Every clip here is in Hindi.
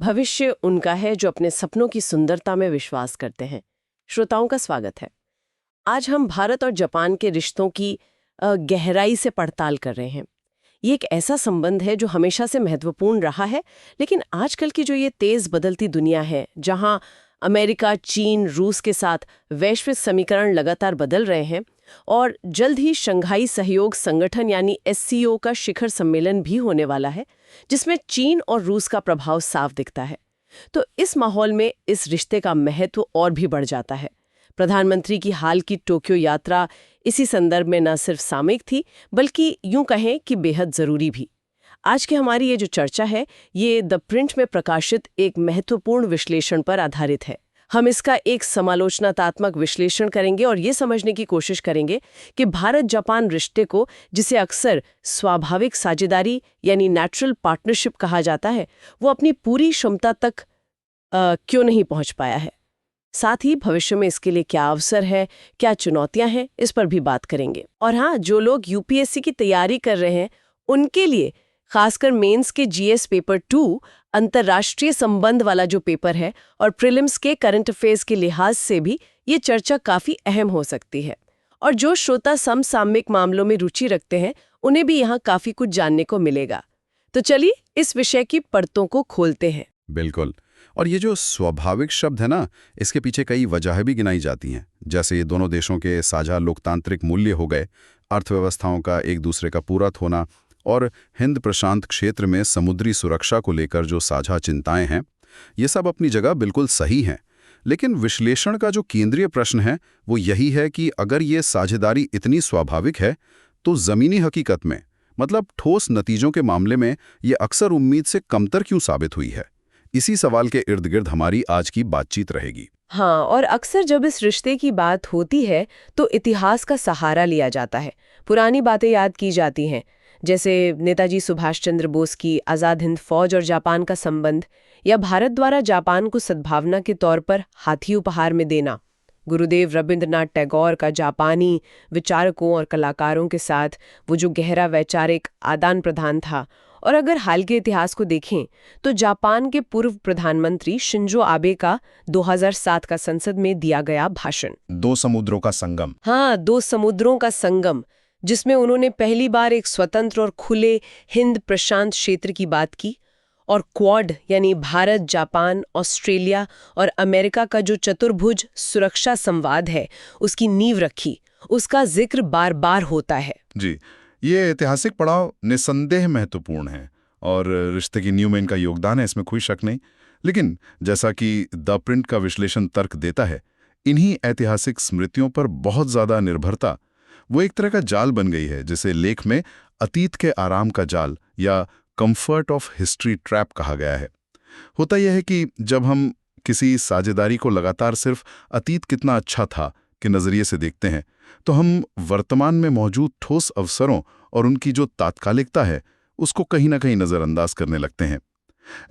भविष्य उनका है जो अपने सपनों की सुंदरता में विश्वास करते हैं। श्रोताओं का स्वागत है। आज हम भारत और जापान के रिश्तों की गहराई से पड़ताल कर रहे हैं। ये एक ऐसा संबंध है जो हमेशा से महत्वपूर्ण रहा है, लेकिन आजकल की जो ये तेज बदलती दुनिया है, जहां अमेरिका, चीन, रूस के साथ वैश्विक समीकरण लगातार बदल रहे हैं और जल्द ही शंघाई सहयोग संगठन यानी एससीओ का शिखर सम्मेलन भी होने वाला है, जिसमें चीन और रूस का प्रभाव साफ दिखता है। तो इस माहौल में इस रिश्ते का महत्व और भी बढ़ जाता है। प्रधानमंत्री की हाल की टोक्यो यात्रा इसी संदर्भ में न सिर्फ सामयिक थी, बल्कि यूं कहें कि बेहद जरूरी भी। आज की हमारी ये जो चर्चा है, ये द प्रिंट में प्रकाशित एक महत्वपूर्ण विश्लेषण पर आधारित है। हम इसका एक समालोचनात्मक विश्लेषण करेंगे और ये समझने की कोशिश करेंगे कि भारत जापान रिश्ते को, जिसे अक्सर स्वाभाविक साझेदारी यानी नेचुरल पार्टनरशिप कहा जाता है, वो अपनी पूरी क्षमता तक क्यों नहीं पहुंच पाया है। साथ ही भविष्य में इसके लिए क्या अवसर है, क्या चुनौतियां हैं, इस पर भी बात करेंगे। और हाँ, जो लोग यूपीएससी की तैयारी कर रहे हैं, उनके लिए खासकर मेंस के जीएस पेपर 2 अंतर्राष्ट्रीय संबंध वाला जो पेपर है और प्रीलिम्स के करंट अफेयर्स के लिहाज से भी ये चर्चा काफी अहम हो सकती है। और जो श्रोता समसामयिक मामलों में रुचि रखते हैं, उन्हें भी यहाँ काफी कुछ जानने को मिलेगा। तो चलिए इस विषय की परतों को खोलते हैं। बिल्कुल। और ये जो स्वाभाविक शब्द है ना, इसके पीछे कई वजहें भी गिनाई जाती हैं, जैसे ये दोनों देशों के साझा लोकतांत्रिक मूल्य हो गए, अर्थव्यवस्थाओं का एक दूसरे का पूरक होना और हिंद प्रशांत क्षेत्र में समुद्री सुरक्षा को लेकर जो साझा चिंताएं हैं, ये सब अपनी जगह बिल्कुल सही हैं। लेकिन विश्लेषण का जो केंद्रीय प्रश्न है वो यही है कि अगर ये साझेदारी इतनी स्वाभाविक है, तो ज़मीनी हकीकत में, मतलब ठोस नतीजों के मामले में, ये अक्सर उम्मीद से कमतर क्यों साबित हुई है। इसी सवाल के इर्द गिर्द हमारी आज की बातचीत रहेगी। हाँ, और अक्सर जब इस रिश्ते की बात होती है तो इतिहास का सहारा लिया जाता है, पुरानी बातें याद की जाती हैं, जैसे नेताजी सुभाष चंद्र बोस की आज़ाद हिंद फौज और जापान का संबंध, या भारत द्वारा जापान को सद्भावना के तौर पर हाथी उपहार में देना, गुरुदेव रविंद्रनाथ टैगोर का जापानी विचारकों और कलाकारों के साथ वो जो गहरा वैचारिक आदान प्रदान था। और अगर हाल के इतिहास को देखें तो जापान के पूर्व प्रधानमंत्री शिंजो आबे का 2007 का संसद में दिया गया भाषण, दो समुद्रों का संगम। हाँ, दो समुद्रों का संगम, जिसमें उन्होंने पहली बार एक स्वतंत्र और खुले हिंद प्रशांत क्षेत्र की बात की और क्वाड यानी भारत, जापान, ऑस्ट्रेलिया और अमेरिका का जो चतुर्भुज सुरक्षा संवाद है, उसकी नींव रखी। उसका जिक्र बार बार होता है। जी, ये ऐतिहासिक पड़ाव निसंदेह महत्वपूर्ण है और रिश्ते की नींव में इनका योगदान है, इसमें कोई शक नहीं। लेकिन जैसा कि द प्रिंट का विश्लेषण तर्क देता है, इन्हीं ऐतिहासिक स्मृतियों पर बहुत ज्यादा निर्भरता वो एक तरह का जाल बन गई है, जिसे लेख में अतीत के आराम का जाल या कंफर्ट ऑफ हिस्ट्री ट्रैप कहा गया है। होता यह है कि जब हम किसी साझेदारी को लगातार सिर्फ अतीत कितना अच्छा था के नजरिए से देखते हैं, तो हम वर्तमान में मौजूद ठोस अवसरों और उनकी जो तात्कालिकता है, उसको कहीं ना कहीं नजरअंदाज करने लगते हैं।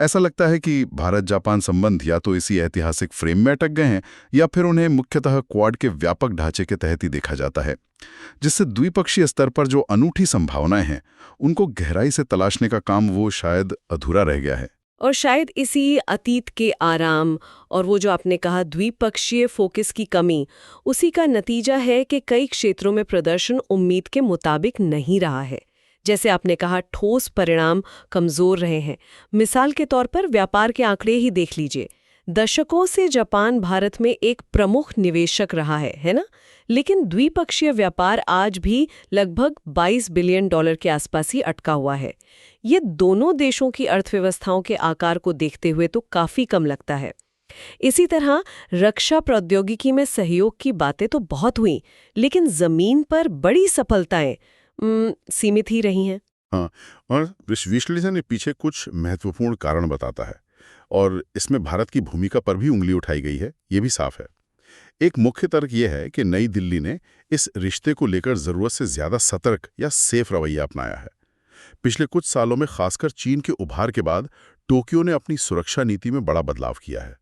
ऐसा लगता है कि भारत जापान संबंध या तो इसी ऐतिहासिक फ्रेम में अटक गए हैं, या फिर उन्हें मुख्यतः क्वाड के व्यापक ढांचे के तहत ही देखा जाता है, जिससे द्विपक्षीय स्तर पर जो अनूठी संभावनाएं हैं, उनको गहराई से तलाशने का काम वो शायद अधूरा रह गया है। और शायद इसी अतीत के आराम और वो जो आपने कहा द्विपक्षीय फोकस की कमी, उसी का नतीजा है कि कई क्षेत्रों में प्रदर्शन उम्मीद के मुताबिक नहीं रहा है। जैसे आपने कहा, ठोस परिणाम कमजोर रहे हैं। मिसाल के तौर पर व्यापार के आंकड़े ही देख लीजिए। दशकों से जापान भारत में एक प्रमुख निवेशक रहा है ना? लेकिन द्विपक्षीय व्यापार आज भी लगभग $22 बिलियन के आसपास ही अटका हुआ है। ये दोनों देशों की अर्थव्यवस्थाओं के आकार को देखते हुए तो काफी कम लगता है। इसी तरह रक्षा प्रौद्योगिकी में सहयोग की बातें तो बहुत हुई, लेकिन जमीन पर बड़ी सफलताएं सीमित ही रही हैं। हाँ, और विश्लेषण पीछे कुछ महत्वपूर्ण कारण बताता है और इसमें भारत की भूमिका पर भी उंगली उठाई गई है, ये भी साफ है। एक मुख्य तर्क यह है कि नई दिल्ली ने इस रिश्ते को लेकर जरूरत से ज्यादा सतर्क या सेफ रवैया अपनाया है। पिछले कुछ सालों में खासकर चीन के उभार के बाद टोक्यो ने अपनी सुरक्षा नीति में बड़ा बदलाव किया है।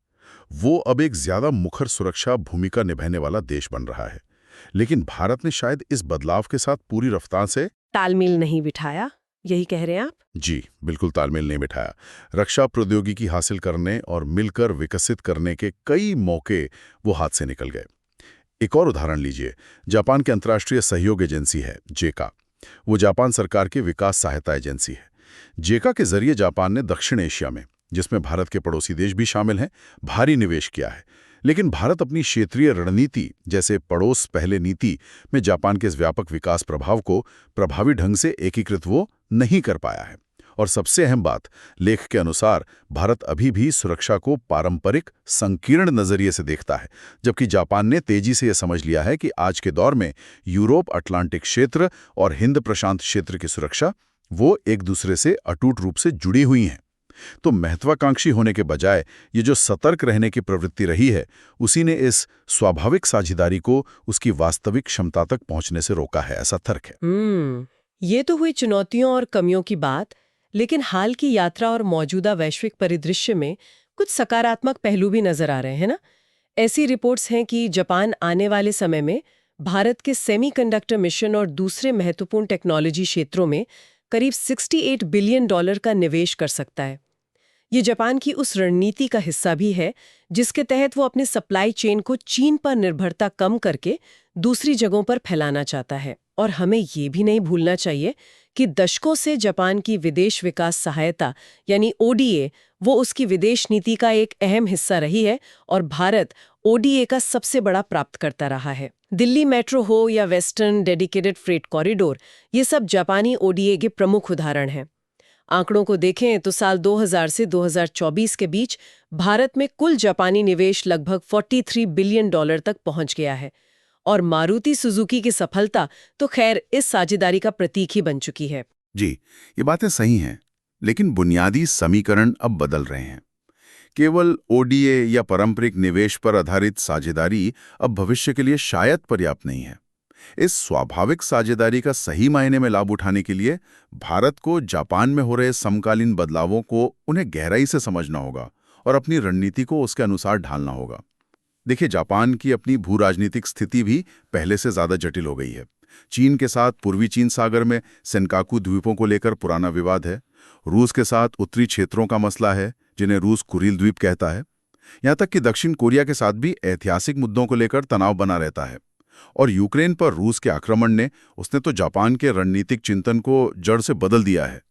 वो अब एक ज्यादा मुखर सुरक्षा भूमिका निभाने वाला देश बन रहा है। लेकिन भारत ने शायद इस बदलाव के साथ पूरी रफ्तार से तालमेल नहीं बिठाया। यही कह रहे हैं आप? जी, बिल्कुल तालमेल नहीं बिठाया। रक्षा प्रौद्योगिकी हासिल करने और मिलकर विकसित करने के कई मौके वो हाथ से निकल गए। एक और उदाहरण लीजिए, जापान की अंतर्राष्ट्रीय सहयोग एजेंसी है जेका। वो जापान सरकार की विकास सहायता एजेंसी है। जेका के जरिए जापान ने दक्षिण एशिया में, जिसमें भारत के पड़ोसी देश भी शामिल हैं, भारी निवेश किया है। लेकिन भारत अपनी क्षेत्रीय रणनीति जैसे पड़ोस पहले नीति में जापान के इस व्यापक विकास प्रभाव को प्रभावी ढंग से एकीकृत वो नहीं कर पाया है। और सबसे अहम बात, लेख के अनुसार भारत अभी भी सुरक्षा को पारंपरिक संकीर्ण नजरिए से देखता है, जबकि जापान ने तेजी से यह समझ लिया है कि आज के दौर में यूरोप अटलांटिक क्षेत्र और हिंद प्रशांत क्षेत्र की सुरक्षा वो एक दूसरे से अटूट रूप से जुड़ी हुई हैं। तो महत्वाकांक्षी होने के बजाय ये जो सतर्क रहने की प्रवृत्ति रही है, उसी ने इस स्वाभाविक साझेदारी को उसकी वास्तविक क्षमता तक पहुंचने से रोका है, ऐसा तर्क है। ये तो हुई चुनौतियों और कमियों की बात, लेकिन हाल की यात्रा और मौजूदा वैश्विक परिदृश्य में कुछ सकारात्मक पहलू भी नजर आ रहे हैं ना? ऐसी रिपोर्ट्स हैं कि जापान आने वाले समय में भारत के सेमीकंडक्टर मिशन और दूसरे महत्वपूर्ण टेक्नोलॉजी क्षेत्रों में करीब $68 बिलियन का निवेश कर सकता है। ये जापान की उस रणनीति का हिस्सा भी है जिसके तहत वो अपने सप्लाई चेन को चीन पर निर्भरता कम करके दूसरी जगहों पर फैलाना चाहता है। और हमें ये भी नहीं भूलना चाहिए कि दशकों से जापान की विदेश विकास सहायता यानी ODA वो उसकी विदेश नीति का एक अहम हिस्सा रही है और भारत ODA का सबसे बड़ा प्राप्तकर्ता रहा है। दिल्ली मेट्रो हो या वेस्टर्न डेडिकेटेड फ्रेट कॉरिडोर, ये सब जापानी ODA के प्रमुख उदाहरण हैं। आंकड़ों को देखें तो साल 2000 से 2024 के बीच भारत में कुल जापानी निवेश लगभग $43 बिलियन तक पहुंच गया है। और मारुति सुजुकी की सफलता तो खैर इस साझेदारी का प्रतीक ही बन चुकी है। जी, ये बातें सही हैं, लेकिन बुनियादी समीकरण अब बदल रहे हैं। केवल ODA या पारंपरिक निवेश पर आधारित साझेदारी अब भविष्य के लिए शायद पर्याप्त नहीं है। इस स्वाभाविक साझेदारी का सही मायने में लाभ उठाने के लिए भारत को जापान में हो रहे समकालीन बदलावों को उन्हें गहराई से समझना होगा और अपनी रणनीति को उसके अनुसार ढालना होगा। देखिए, जापान की अपनी भू राजनीतिक स्थिति भी पहले से ज्यादा जटिल हो गई है। चीन के साथ पूर्वी चीन सागर में सेनकाकू द्वीपों को लेकर पुराना विवाद है। रूस के साथ उत्तरी क्षेत्रों का मसला है, जिन्हें रूस कुरिल द्वीप कहता है। यहाँ तक कि दक्षिण कोरिया के साथ भी ऐतिहासिक मुद्दों को लेकर तनाव बना रहता है। और यूक्रेन पर रूस के आक्रमण ने तो जापान के रणनीतिक चिंतन को जड़ से बदल दिया है।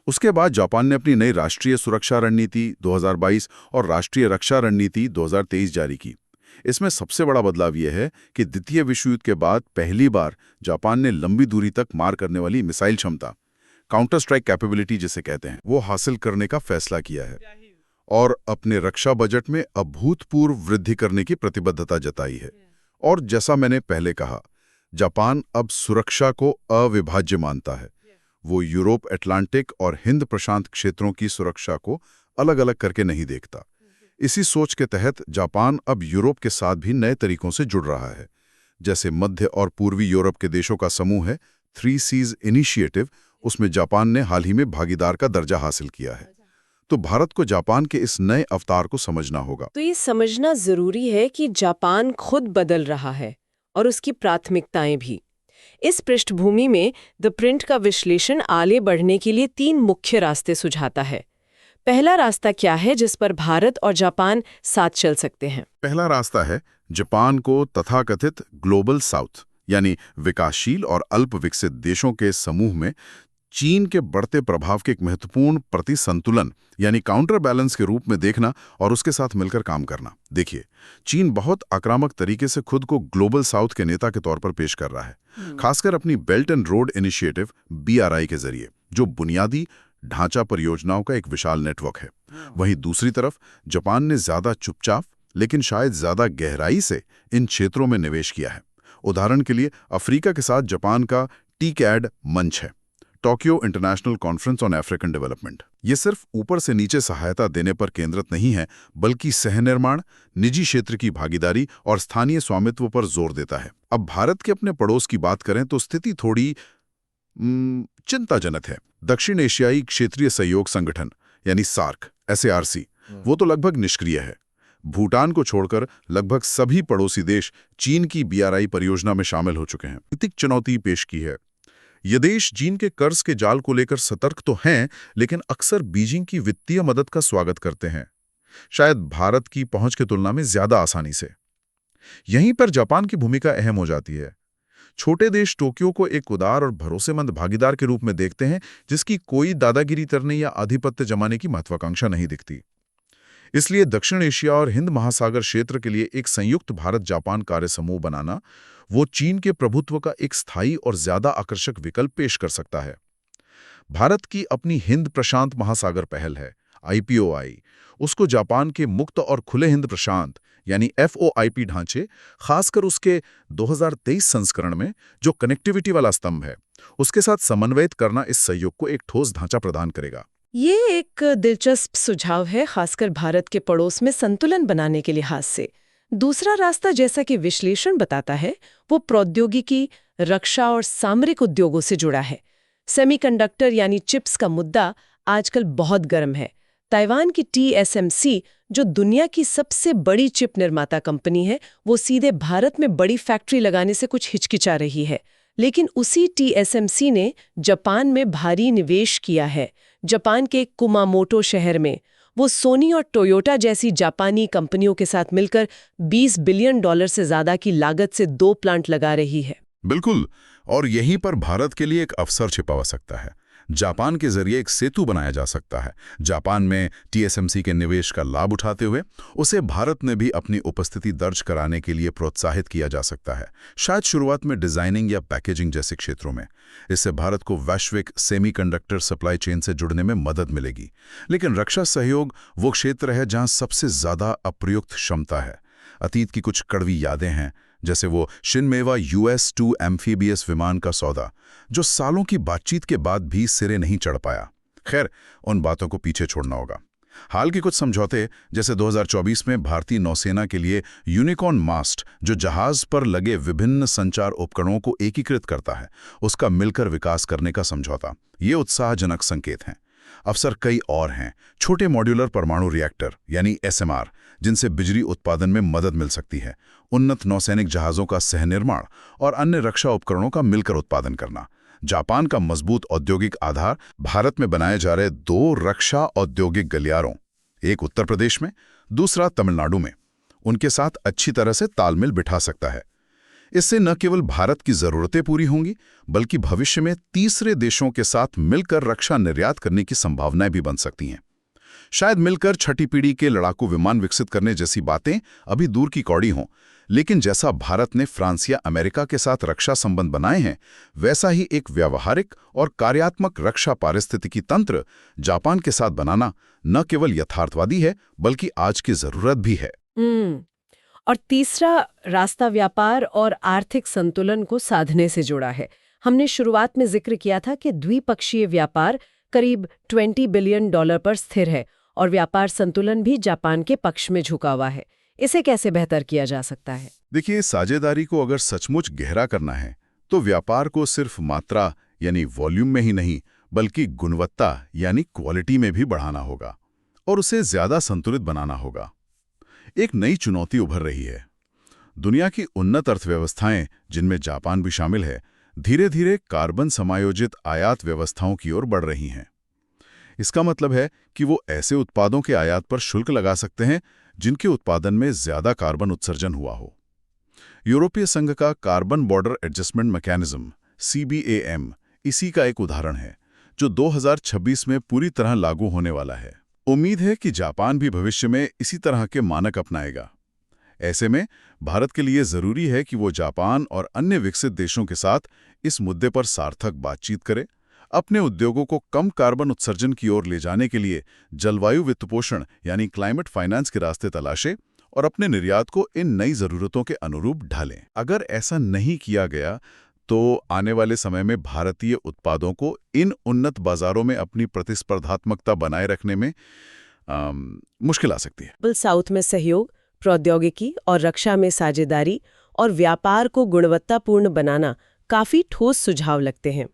उसके बाद जापान ने अपनी नई राष्ट्रीय सुरक्षा रणनीति 2022 और राष्ट्रीय रक्षा रणनीति 2023 जारी की। इसमें सबसे बड़ा बदलाव यह है कि द्वितीय विश्व युद्ध के बाद पहली बार जापान ने लंबी दूरी तक मार करने वाली मिसाइल क्षमता, काउंटर स्ट्राइक कैपेबिलिटी जिसे कहते हैं, वो हासिल करने का फैसला किया है और अपने रक्षा बजट में अभूतपूर्व वृद्धि करने की प्रतिबद्धता जताई है। और जैसा मैंने पहले कहा, जापान अब सुरक्षा को अविभाज्य मानता है। वो यूरोप अटलांटिक और हिंद प्रशांत क्षेत्रों की सुरक्षा को अलग अलग करके नहीं देखता। इसी सोच के तहत जापान अब यूरोप के साथ भी नए तरीकों से जुड़ रहा है। जैसे मध्य और पूर्वी यूरोप के देशों का समूह है 3 Cs इनिशिएटिव, उसमें जापान ने हाल ही में भागीदार का दर्जा हासिल किया है। तो भारत को जापान के इस नए अवतार को समझना होगा। तो ये समझना जरूरी है कि जापान खुद बदल रहा है और उसकी प्राथमिकताएं भी। इस पृष्ठभूमि में द प्रिंट का विश्लेषण आगे बढ़ने के लिए 3 मुख्य रास्ते सुझाता है। पहला रास्ता क्या है जिस पर भारत और जापान साथ चल सकते हैं? पहला रास्ता है जापान को तथाकथित ग्लोबल साउथ यानी विकासशील और अल्प विकसित देशों के समूह में चीन के बढ़ते प्रभाव के एक महत्वपूर्ण प्रतिसंतुलन यानी काउंटर बैलेंस के रूप में देखना और उसके साथ मिलकर काम करना। देखिए, चीन बहुत आक्रामक तरीके से खुद को ग्लोबल साउथ के नेता के तौर पर पेश कर रहा है, खासकर अपनी belt and road initiative BRI के जरिए, जो बुनियादी ढांचा परियोजनाओं का एक विशाल नेटवर्क है। वहीं दूसरी तरफ जापान ने ज्यादा चुपचाप लेकिन शायद ज्यादा गहराई से इन क्षेत्रों में निवेश किया है। उदाहरण के लिए अफ्रीका के साथ जापान का TICAD मंच है, Tokyo international conference on African development. ये सिर्फ ऊपर से नीचे सहायता देने पर केंद्रित नहीं है, बल्कि सहनिर्माण, निजी क्षेत्र की भागीदारी और स्थानीय स्वामित्व पर जोर देता है। अब भारत के अपने पड़ोस की बात करें तो स्थिति थोड़ी चिंताजनक है। दक्षिण एशियाई क्षेत्रीय सहयोग संगठन यानी SARC वो तो लगभग निष्क्रिय है। भूटान को छोड़कर लगभग सभी पड़ोसी देश चीन की BRI परियोजना में शामिल हो चुके हैं। नैतिक चुनौती पेश की है। ये देश चीन के कर्ज के जाल को लेकर सतर्क तो हैं, लेकिन अक्सर बीजिंग की वित्तीय मदद का स्वागत करते हैं, शायद भारत की पहुंच की तुलना में ज्यादा आसानी से। यहीं पर जापान की भूमिका अहम हो जाती है। छोटे देश टोक्यो को एक उदार और भरोसेमंद भागीदार के रूप में देखते हैं, जिसकी कोई दादागिरी करने या आधिपत्य जमाने की महत्वाकांक्षा नहीं दिखती। इसलिए दक्षिण एशिया और हिंद महासागर क्षेत्र के लिए एक संयुक्त भारत जापान कार्य समूह बनाना वो चीन के प्रभुत्व का एक स्थायी और ज्यादा आकर्षक विकल्प पेश कर सकता है। भारत की अपनी हिंद प्रशांत महासागर पहल है IPOI, उसको जापान के मुक्त और खुले हिंद प्रशांत यानी FOIP ढांचे, खासकर उसके 2023 संस्करण में जो कनेक्टिविटी वाला स्तंभ है, उसके साथ समन्वयित करना इस सहयोग को एक ठोस ढांचा प्रदान करेगा। ये एक दिलचस्प सुझाव है, खासकर भारत के पड़ोस में संतुलन बनाने के लिहाज से। दूसरा रास्ता, जैसा कि विश्लेषण बताता है, वो प्रौद्योगिकी, रक्षा और सामरिक उद्योगों से जुड़ा है। सेमीकंडक्टर यानी चिप्स का मुद्दा आजकल बहुत गर्म है। ताइवान की TSMC, जो दुनिया की सबसे बड़ी चिप निर्माता कंपनी है, वो सीधे भारत में बड़ी फैक्ट्री लगाने से कुछ हिचकिचा रही है। लेकिन उसी TSMC ने जापान में भारी निवेश किया है। जापान के कुमामोटो शहर में वो सोनी और टोयोटा जैसी जापानी कंपनियों के साथ मिलकर $20 बिलियन से ज्यादा की लागत से 2 प्लांट लगा रही है। बिल्कुल, और यहीं पर भारत के लिए एक अवसर छिपा हो सकता है। जापान के जरिए एक सेतु बनाया जा सकता है। जापान में TSMC के निवेश का लाभ उठाते हुए उसे भारत में भी अपनी उपस्थिति दर्ज कराने के लिए प्रोत्साहित किया जा सकता है, शायद शुरुआत में डिजाइनिंग या पैकेजिंग जैसे क्षेत्रों में। इससे भारत को वैश्विक सेमीकंडक्टर सप्लाई चेन से जुड़ने में मदद मिलेगी। लेकिन रक्षा सहयोग वो क्षेत्र है जहां सबसे ज्यादा अप्रयुक्त क्षमता है। अतीत की कुछ कड़वी यादें हैं, जैसे वो शिनमेवा US-2 एम्फीबियस विमान का सौदा, जो सालों की बातचीत के बाद भी सिरे नहीं चढ़ पाया। खैर, उन बातों को पीछे छोड़ना होगा। हाल के कुछ समझौते, जैसे 2024 में भारतीय नौसेना के लिए यूनिकॉर्न मास्ट, जो जहाज पर लगे विभिन्न संचार उपकरणों को एकीकृत करता है, उसका मिलकर विकास करने का समझौता, ये उत्साहजनक संकेत हैं। अवसर कई और हैं। छोटे मॉड्यूलर परमाणु रिएक्टर यानी SMR, जिनसे बिजली उत्पादन में मदद मिल सकती है, उन्नत नौसैनिक जहाज़ों का सहनिर्माण और अन्य रक्षा उपकरणों का मिलकर उत्पादन करना। जापान का मजबूत औद्योगिक आधार भारत में बनाए जा रहे 2 रक्षा औद्योगिक गलियारों, एक उत्तर प्रदेश में, दूसरा तमिलनाडु में, उनके साथ अच्छी तरह से तालमेल बिठा सकता है। इससे न केवल भारत की जरूरतें पूरी होंगी, बल्कि भविष्य में तीसरे देशों के साथ मिलकर रक्षा निर्यात करने की संभावनाएं भी बन सकती हैं। शायद मिलकर छठी पीढ़ी के लड़ाकू विमान विकसित करने जैसी बातें अभी दूर की कौड़ी हों, लेकिन जैसा भारत ने फ्रांस या अमेरिका के साथ रक्षा संबंध बनाए हैं, वैसा ही एक व्यावहारिक और कार्यात्मक रक्षा पारिस्थितिकी तंत्र जापान के साथ बनाना न केवल यथार्थवादी है, बल्कि आज की जरूरत भी है। और तीसरा रास्ता व्यापार और आर्थिक संतुलन को साधने से जुड़ा है। हमने शुरुआत में जिक्र किया था कि द्विपक्षीय व्यापार करीब $20 बिलियन पर स्थिर है और व्यापार संतुलन भी जापान के पक्ष में झुका हुआ है। इसे कैसे बेहतर किया जा सकता है? देखिए, साझेदारी को अगर सचमुच गहरा करना है, तो व्यापार को सिर्फ मात्रा यानी वॉल्यूम में ही नहीं, बल्कि गुणवत्ता यानी क्वालिटी में भी बढ़ाना होगा और उसे ज्यादा संतुलित बनाना होगा। एक नई चुनौती उभर रही है। दुनिया की उन्नत अर्थव्यवस्थाएं, जिनमें जापान भी शामिल है, धीरे धीरे कार्बन समायोजित आयात व्यवस्थाओं की ओर बढ़ रही हैं। इसका मतलब है कि वो ऐसे उत्पादों के आयात पर शुल्क लगा सकते हैं जिनके उत्पादन में ज्यादा कार्बन उत्सर्जन हुआ हो। यूरोपीय संघ का carbon border adjustment mechanism CBAM इसी का एक उदाहरण है, जो 2026 में पूरी तरह लागू होने वाला है। उम्मीद है कि जापान भी भविष्य में इसी तरह के मानक अपनाएगा। ऐसे में भारत के लिए जरूरी है कि वो जापान और अन्य विकसित देशों के साथ इस मुद्दे पर सार्थक बातचीत करे, अपने उद्योगों को कम कार्बन उत्सर्जन की ओर ले जाने के लिए जलवायु वित्तपोषण यानी क्लाइमेट फाइनेंस के रास्ते तलाशे और अपने निर्यात को इन नई जरूरतों के अनुरूप ढालें। अगर ऐसा नहीं किया गया तो आने वाले समय में भारतीय उत्पादों को इन उन्नत बाजारों में अपनी प्रतिस्पर्धात्मकता बनाए रखने में मुश्किल आ सकती है। साउथ में सहयोग, प्रौद्योगिकी और रक्षा में साझेदारी और व्यापार को गुणवत्तापूर्ण बनाना काफी ठोस सुझाव लगते हैं।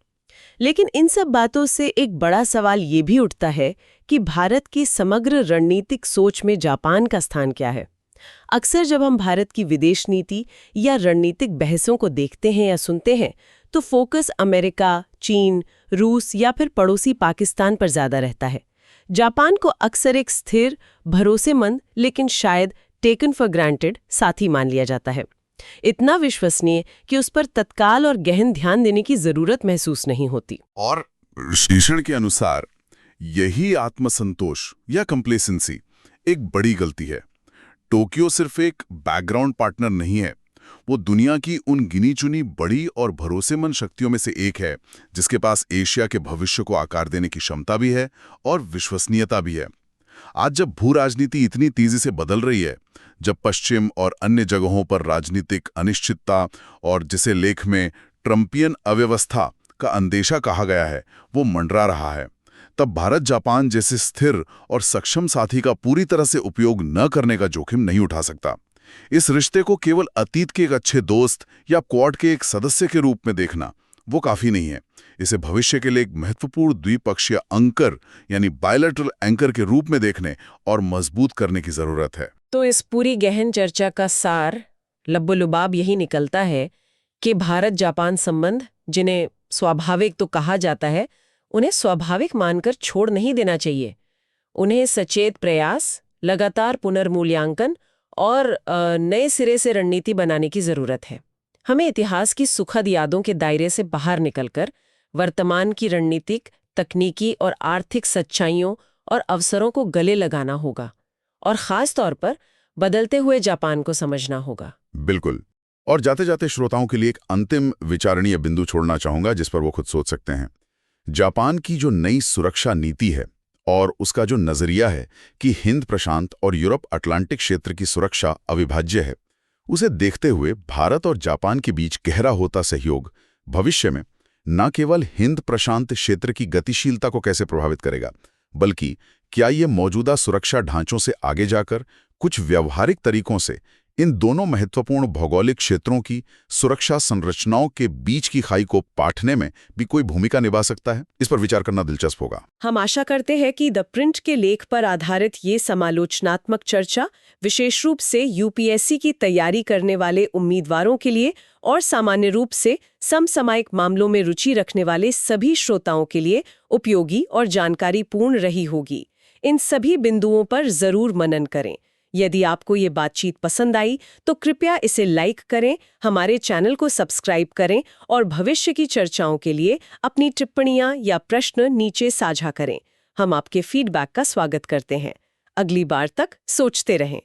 लेकिन इन सब बातों से एक बड़ा सवाल ये भी उठता है कि भारत की समग्र रणनीतिक सोच में जापान का स्थान क्या है। अक्सर जब हम भारत की विदेश नीति या रणनीतिक बहसों को देखते हैं या सुनते हैं, तो फोकस अमेरिका, चीन, रूस या फिर पड़ोसी पाकिस्तान पर ज्यादा रहता है। जापान को अक्सर एक स्थिर, भरोसेमंद लेकिन शायद टेकन फॉर ग्रांटेड साथी मान लिया जाता है। इतना विश्वसनीय कि उस पर तत्काल और गहन ध्यान देने की जरूरत महसूस नहीं होती। और विश्लेषण के अनुसार यही आत्मसंतोष या कंप्लेसेंसी एक बड़ी गलती है। टोक्यो सिर्फ एक बैकग्राउंड पार्टनर नहीं है, वो दुनिया की उन गिनी चुनी बड़ी और भरोसेमंद शक्तियों में से एक है जिसके पास एशिया के भविष्य को आकार देने की क्षमता भी है और विश्वसनीयता भी है। आज जब भू राजनीति इतनी तेजी से बदल रही है, जब पश्चिम और अन्य जगहों पर राजनीतिक अनिश्चितता और जिसे लेख में ट्रम्पियन अव्यवस्था का अंदेशा कहा गया है वो मंडरा रहा है, तब भारत जापान जैसे स्थिर और सक्षम साथी का पूरी तरह से उपयोग न करने का जोखिम नहीं उठा सकता। इस रिश्ते को केवल अतीत के एक अच्छे दोस्त या क्वाड के एक सदस्य के रूप में देखना वो काफी नहीं है। इसे भविष्य के लिए एक महत्वपूर्ण द्विपक्षीय अंकर यानी बायलैटरल एंकर के रूप में देखने और मजबूत करने की जरूरत है। तो इस पूरी गहन चर्चा का सार लब्बो-लुबाब यही निकलता है कि भारत जापान संबंध, जिन्हें स्वाभाविक तो कहा जाता है, उन्हें स्वाभाविक मानकर छोड़ नहीं देना चाहिए। उन्हें सचेत प्रयास, लगातार पुनर्मूल्यांकन और नए सिरे से रणनीति बनाने की जरूरत है। हमें इतिहास की सुखद यादों के दायरे से बाहर निकलकर वर्तमान की रणनीतिक, तकनीकी और आर्थिक सच्चाइयों और अवसरों को गले लगाना होगा और खास तौर पर बदलते हुए जापान को समझना होगा। बिल्कुल। और जाते जाते श्रोताओं के लिए एक अंतिम विचारणीय बिंदु छोड़ना चाहूंगा जिस पर वो खुद सोच सकते हैं। जापान की जो नई सुरक्षा नीति है और उसका जो नजरिया है कि हिंद प्रशांत और यूरोप अटलांटिक क्षेत्र की सुरक्षा अविभाज्य है, उसे देखते हुए भारत और जापान के बीच गहरा होता सहयोग भविष्य में न केवल हिंद प्रशांत क्षेत्र की गतिशीलता को कैसे प्रभावित करेगा, बल्कि क्या ये मौजूदा सुरक्षा ढांचों से आगे जाकर कुछ व्यावहारिक तरीकों से इन दोनों महत्वपूर्ण भौगोलिक क्षेत्रों की सुरक्षा संरचनाओं के बीच की खाई को पाटने में भी कोई भूमिका निभा सकता है। इस पर विचार करना दिलचस्प होगा। हम आशा करते हैं कि द प्रिंट के लेख पर आधारित ये समालोचनात्मक चर्चा विशेष रूप से यूपीएससी की तैयारी करने वाले उम्मीदवारों के लिए और सामान्य रूप से समसामयिक मामलों में रुचि रखने वाले सभी श्रोताओं के लिए उपयोगी और जानकारीपूर्ण रही होगी। इन सभी बिंदुओं पर जरूर मनन करें। यदि आपको ये बातचीत पसंद आई तो कृपया इसे लाइक करें, हमारे चैनल को सब्सक्राइब करें और भविष्य की चर्चाओं के लिए अपनी टिप्पणियां या प्रश्न नीचे साझा करें। हम आपके फीडबैक का स्वागत करते हैं। अगली बार तक सोचते रहें।